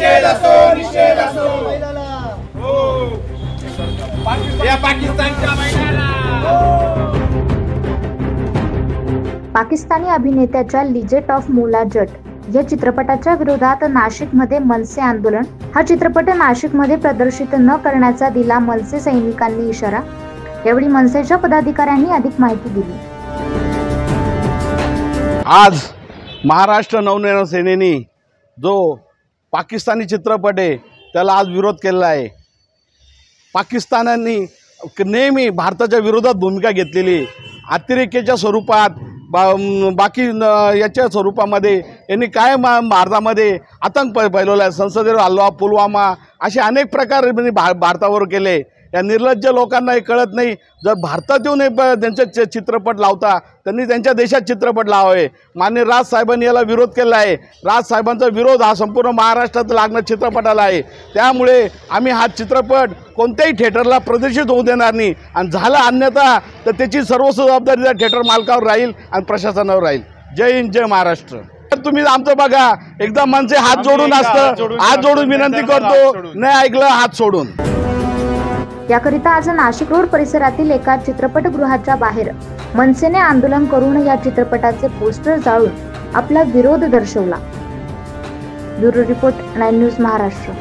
निषेध असो महिलाला या पाकिस्तानच्या महिलाला पाकिस्तानी अभिनेत्याच्या लिजेट ऑफ मुला जट या चित्रपटाच्या विरोधात नाशिकमध्ये मनसे आंदोलन। हा चित्रपट नाशिकमध्ये प्रदर्शित न करण्याचा दिला मनसे सैनिकांनी इशारा। यावेळी मनसेच्या पदाधिकाऱ्यांनी अधिक माहिती दिली। आज महाराष्ट्र नवनिर्माण सेनेने जो पाकिस्तानी चित्रपट आहे त्याला आज विरोध केला आहे। पाकिस्तानाने नेहमी भारताच्या विरोधात भूमिका घेतलेली, अतिरेक्याच्या स्वरूपात बाकी याच्या स्वरूपामध्ये यांनी काय भारतामध्ये आतंक फैलवला आहे। संसदेवर हल्ला, पुलवामा असे अनेक प्रकार भारतावर केले। या निर्लज्ज लोकांना हे कळत नाही। जर भारतात येऊन त्यांचे चित्रपट लावता त्यांनी त्यांच्या देशात चित्रपट लावावे। माननीय राज साहेबांनी याला विरोध केला आहे। राज साहेबांचा विरोध हा संपूर्ण महाराष्ट्रात लागणार चित्रपटाला आहे। त्यामुळे आम्ही हा चित्रपट कोणत्याही थिएटरला प्रदर्शित होऊ देणार नाही आणि झाला अन्यथा तर त्याची सर्व जबाबदारी त्या थिएटर मालकावर राहील आणि प्रशासनावर राहील। जय हिंद, जय महाराष्ट्र। तुम्ही आमचं बघा, एकदा मनसे हात जोडून असतं, हात जोडून विनंती करतो, नाही ऐकलं हात सोडून। याकरिता आज नाशिक रोड परिसरातील एका चित्रपटगृहाच्या बाहेर मनसेने आंदोलन करून या चित्रपटाचे पोस्टर जाळून आपला विरोध दर्शवला। Bureau report 9 news Maharashtra.